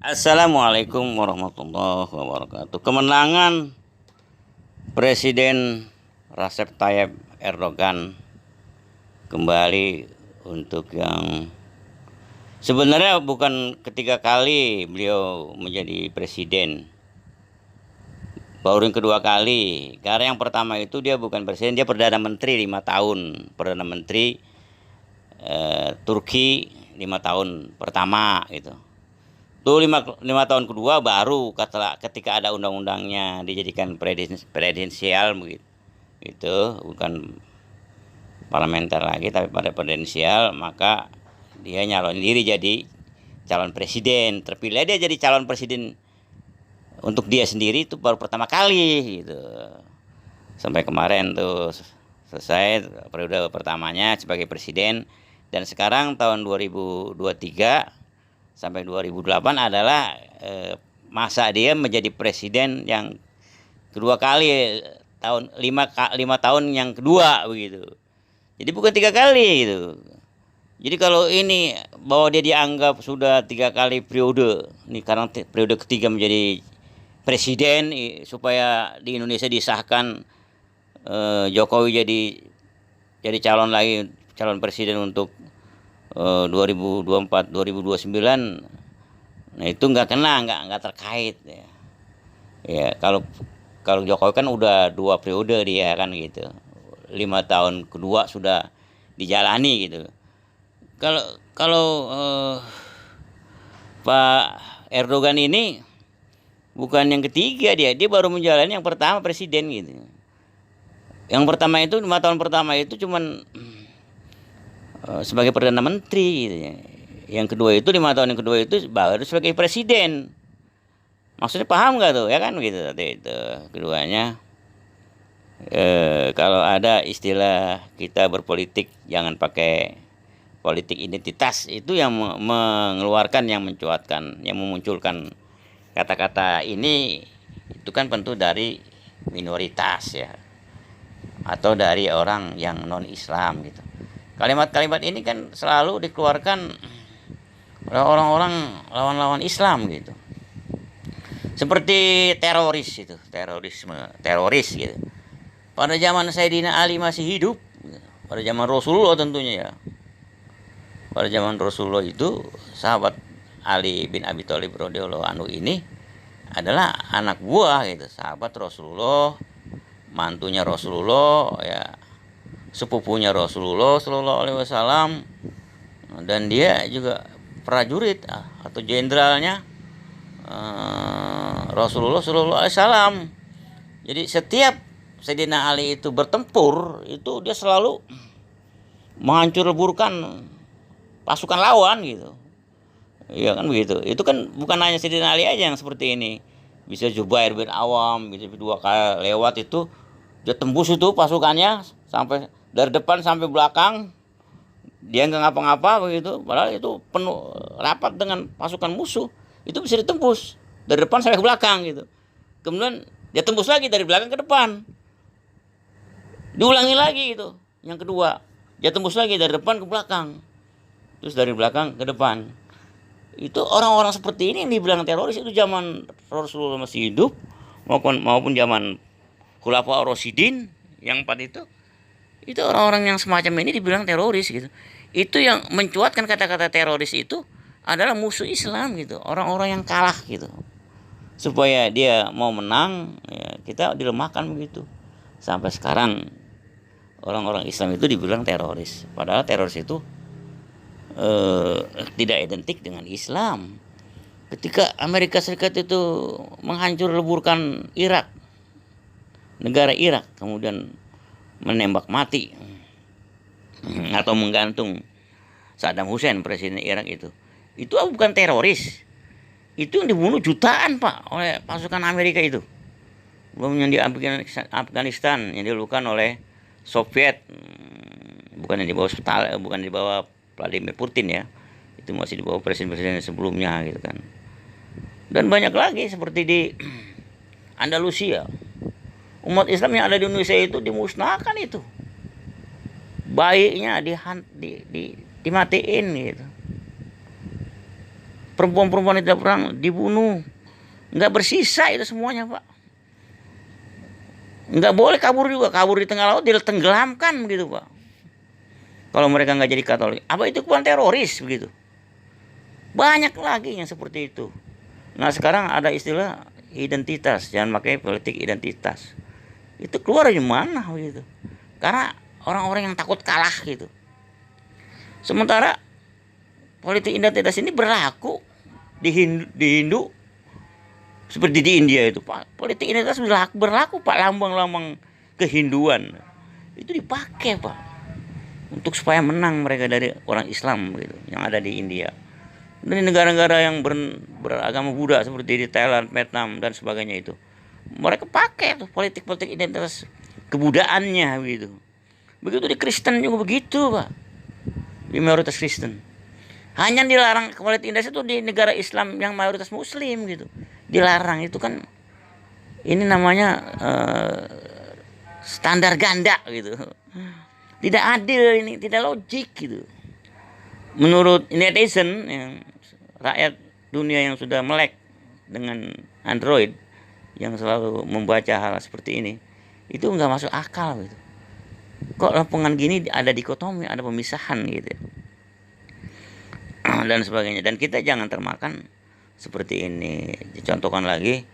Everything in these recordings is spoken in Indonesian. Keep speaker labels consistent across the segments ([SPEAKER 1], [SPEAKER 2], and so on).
[SPEAKER 1] Assalamualaikum warahmatullahi wabarakatuh. Kemenangan Presiden Recep Tayyip Erdogan kembali untuk yang sebenarnya bukan ketiga kali beliau menjadi presiden. Baru yang kedua kali. Karena yang pertama itu dia bukan presiden, dia Perdana Menteri 5 tahun. Perdana Menteri Turki 5 tahun pertama gitu. Tuh lima tahun kedua baru ketika ada undang-undangnya dijadikan presidensial begitu. Itu bukan parlementer lagi tapi pada presidensial, maka dia nyalon diri jadi calon presiden. Terpilih dia jadi calon presiden untuk dia sendiri itu baru pertama kali gitu. Sampai kemarin tuh selesai periode pertamanya sebagai presiden, dan sekarang tahun 2023 sampai 2008 adalah masa dia menjadi presiden yang kedua kali, tahun 5 tahun yang kedua begitu. Jadi bukan 3 kali gitu. Jadi kalau ini bahwa dia dianggap sudah 3 kali periode, ini karena periode ketiga menjadi presiden supaya di Indonesia disahkan Jokowi jadi calon presiden untuk 2024 2029. Nah itu nggak terkait ya. Ya kalau Jokowi kan udah 2 periode dia kan gitu, 5 tahun kedua sudah dijalani gitu. Kalau Pak Erdogan ini bukan yang ketiga, dia baru menjalani yang pertama presiden gitu. Yang pertama itu 5 tahun pertama itu cuman sebagai Perdana Menteri gitu ya. Yang kedua itu 5 tahun yang kedua itu baru sebagai presiden. Maksudnya paham nggak tuh ya kan gitu itu keduanya. Kalau ada istilah kita berpolitik jangan pakai politik identitas, itu yang mengeluarkan, yang mencuatkan, yang memunculkan kata-kata ini itu kan tentu dari minoritas ya, atau dari orang yang non Islam gitu. Kalimat-kalimat ini kan selalu dikeluarkan oleh orang-orang lawan-lawan Islam gitu. Seperti teroris itu, teroris gitu. Pada zaman Sayyidina Ali masih hidup, pada zaman Rasulullah tentunya ya. Pada zaman Rasulullah itu sahabat Ali bin Abi Thalib radhiyallahu anhu ini adalah anak buah gitu, sahabat Rasulullah, mantunya Rasulullah ya, sepupunya Rasulullah Shallallahu Alaihi Wasallam, dan dia juga prajurit atau jenderalnya Rasulullah Shallallahu Alaihi Wasallam. Jadi setiap Sayyidina Ali itu bertempur itu dia selalu menghancur leburkan pasukan lawan gitu. Iya kan begitu. Itu kan bukan hanya Sayyidina Ali aja yang seperti ini. Bisa Zubair bin Awam, bisa 2 kali lewat itu dia tembus itu pasukannya sampai dari depan sampai belakang, dia nggak ngapa-ngapa begitu, padahal itu penuh rapat dengan pasukan musuh, itu bisa ditembus dari depan sampai ke belakang gitu. Kemudian dia tembus lagi dari belakang ke depan, diulangi lagi itu yang kedua, dia tembus lagi dari depan ke belakang, terus dari belakang ke depan. Itu orang-orang seperti ini yang dibilang teroris itu zaman Rasulullah masih hidup maupun zaman Khulafaur Rasyidin yang 4 itu orang-orang yang semacam ini dibilang teroris gitu. Itu yang mencuatkan kata-kata teroris itu adalah musuh Islam gitu, orang-orang yang kalah gitu. Supaya dia mau menang ya, kita dilemahkan begitu. Sampai sekarang orang-orang Islam itu dibilang teroris, padahal teroris itu tidak identik dengan Islam. Ketika Amerika Serikat itu menghancur leburkan Irak, negara Irak, kemudian menembak mati atau menggantung Saddam Hussein presiden Irak itu bukan teroris, itu yang dibunuh jutaan pak oleh pasukan Amerika itu. Belum yang di Afghanistan yang dilakukan oleh Soviet, bukan yang di bawah Vladimir Putin ya, itu masih di bawah presiden-presiden sebelumnya gitu kan. Dan banyak lagi seperti di Andalusia, umat Islam yang ada di Indonesia itu dimusnahkan itu, baiknya dimatiin gitu. Perempuan-perempuan yang tidak perang dibunuh. Nggak bersisa itu semuanya, Pak. Nggak boleh kabur juga. Kabur di tengah laut ditenggelamkan begitu, Pak. Kalau mereka nggak jadi Katolik. Apa itu bukan teroris begitu? Banyak lagi yang seperti itu. Nah sekarang ada istilah identitas. Jangan pakai politik identitas. Itu keluar dari mana begitu? Karena orang-orang yang takut kalah gitu. Sementara politik identitas ini berlaku di Hindu seperti di India itu, Pak. Politik identitas berlaku, Pak. Lambang-lambang kehinduan itu dipakai, Pak, untuk supaya menang mereka dari orang Islam gitu yang ada di India. Dan di negara-negara yang beragama Buddha seperti di Thailand, Vietnam dan sebagainya itu, mereka pakai tuh politik-politik identitas kebudaannya begitu. Begitu di Kristen juga begitu, Pak. Di mayoritas Kristen. Hanya dilarang politik identitas itu di negara Islam yang mayoritas Muslim gitu. Dilarang itu kan ini namanya standar ganda gitu. Tidak adil ini, tidak logik gitu. Menurut netizen yang rakyat dunia yang sudah melek dengan Android yang selalu membaca hal seperti ini, itu nggak masuk akal gitu. Kok lampungan gini ada dikotomi, ada pemisahan gitu dan sebagainya. Dan kita jangan termakan seperti ini. Dicontohkan lagi,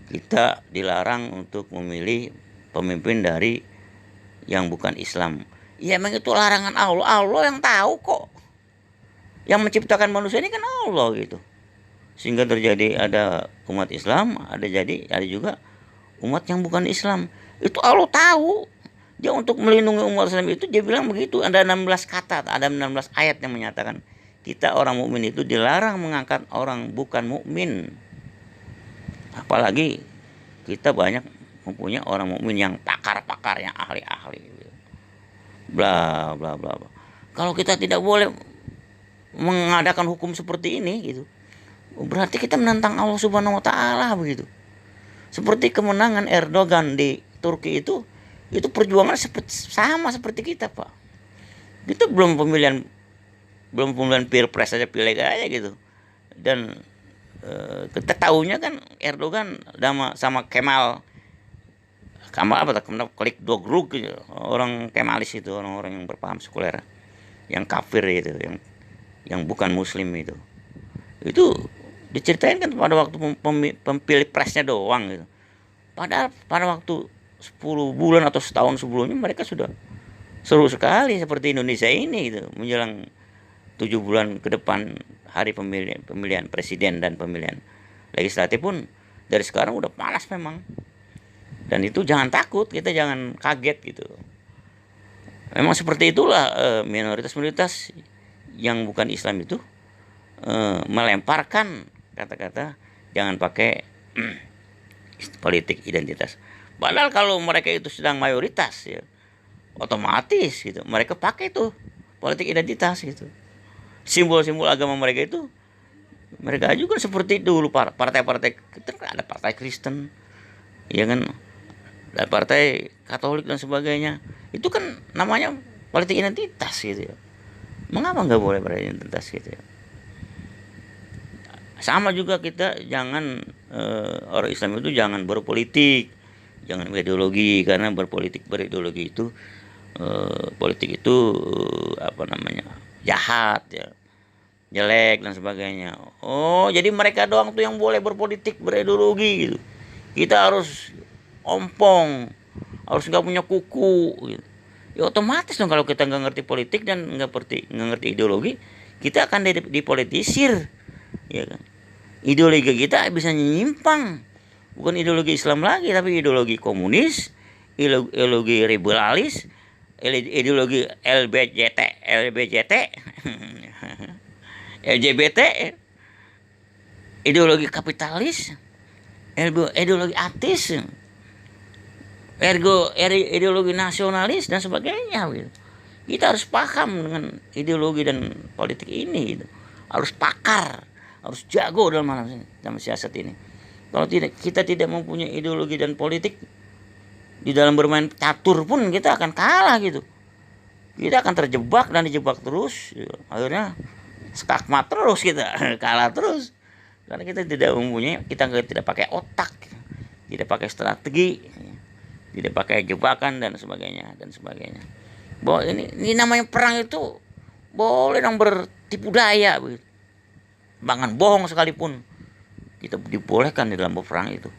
[SPEAKER 1] kita dilarang untuk memilih pemimpin dari yang bukan Islam. Ya memang itu larangan Allah. Allah yang tahu kok. Yang menciptakan manusia ini kan Allah gitu. Sehingga terjadi ada umat Islam, ada juga umat yang bukan Islam. Itu Allah tahu. Dia untuk melindungi umat Islam itu dia bilang begitu. Ada 16 kata, ada 16 ayat yang menyatakan kita orang mukmin itu dilarang mengangkat orang bukan mukmin. Apalagi kita banyak mempunyai orang mukmin yang pakar-pakar, yang ahli-ahli. Bla bla bla. Kalau kita tidak boleh mengadakan hukum seperti ini gitu, berarti kita menentang Allah Subhanahu wa taala begitu. Seperti kemenangan Erdogan di Turki itu perjuangan sama seperti kita, Pak. Kita belum pemilihan pilpres aja, pileg aja gitu. Dan kita tahunya kan Erdogan sama Kemal klik Dogrug gitu. Orang Kemalis itu, orang-orang yang berpaham sekuler, yang kafir itu, yang bukan muslim itu diceritain kan pada waktu pilpresnya doang gitu. Padahal pada waktu 10 bulan atau setahun sebelumnya mereka sudah seru sekali seperti Indonesia ini gitu, menjelang 7 bulan ke depan hari pemilihan presiden dan pemilihan legislatif pun dari sekarang udah panas memang. Dan itu jangan takut, kita jangan kaget gitu. Memang seperti itulah minoritas yang bukan Islam itu melemparkan kata-kata jangan pakai politik identitas. Padahal kalau mereka itu sedang mayoritas ya, otomatis gitu mereka pakai tuh politik identitas gitu. Simbol-simbol agama mereka itu mereka juga seperti dulu partai-partai, ada partai Kristen, ya kan, ada partai Katolik dan sebagainya. Itu kan namanya politik identitas gitu ya. Mengapa nggak boleh beridentitas gitu ya? Sama juga kita jangan orang Islam itu jangan berpolitik, jangan ideologi, karena berideologi itu politik itu jahat ya, jelek dan sebagainya. Oh jadi mereka doang tuh yang boleh berpolitik berideologi gitu. Kita harus ompong, harus nggak punya kuku gitu. Ya otomatis dong kalau kita nggak ngerti politik dan nggak ngerti ideologi, kita akan dipolitisir, ya kan? Ideologi kita bisa nyimpang, bukan ideologi Islam lagi, tapi ideologi komunis, ideologi liberalis, ideologi LGBT, ideologi kapitalis, ideologi ateis, ideologi nasionalis dan sebagainya gitu. Kita harus paham dengan ideologi dan politik ini gitu. Harus pakar, harus jago dalam siasat ini. Kalau kita tidak mempunyai ideologi dan politik, di dalam bermain catur pun kita akan kalah gitu. Kita akan terjebak dan dijebak terus. Akhirnya skakmat terus kita kalah terus karena kita tidak pakai otak, tidak pakai strategi, tidak pakai jebakan dan sebagainya. Bahwa ini namanya perang itu boleh dong bertipu daya begitu. Bahkan bohong sekalipun kita dibolehkan di dalam berperang itu.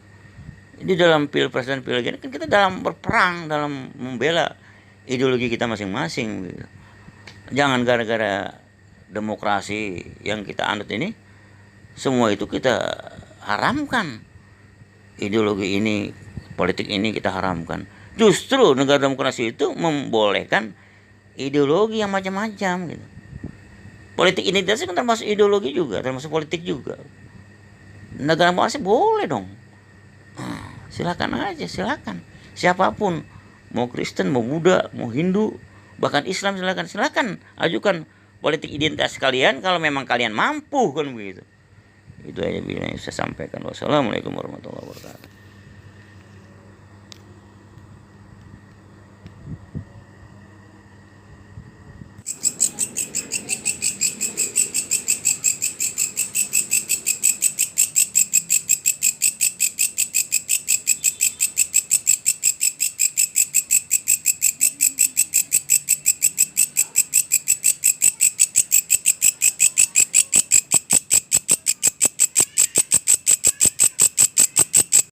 [SPEAKER 1] Di dalam pilpres dan pilgub kan kita dalam berperang, dalam membela ideologi kita masing-masing gitu. Jangan gara-gara demokrasi yang kita anut ini semua itu kita haramkan. Ideologi ini, politik ini kita haramkan. Justru negara demokrasi itu membolehkan ideologi yang macam-macam gitu. Politik identitas kan termasuk ideologi juga, termasuk politik juga. Negara demokrasi boleh dong. Silakan aja, silakan. Siapapun, mau Kristen, mau Buddha, mau Hindu, bahkan Islam silakan ajukan politik identitas kalian kalau memang kalian mampu kan begitu. Itu aja yang saya sampaikan. Wassalamualaikum warahmatullahi wabarakatuh.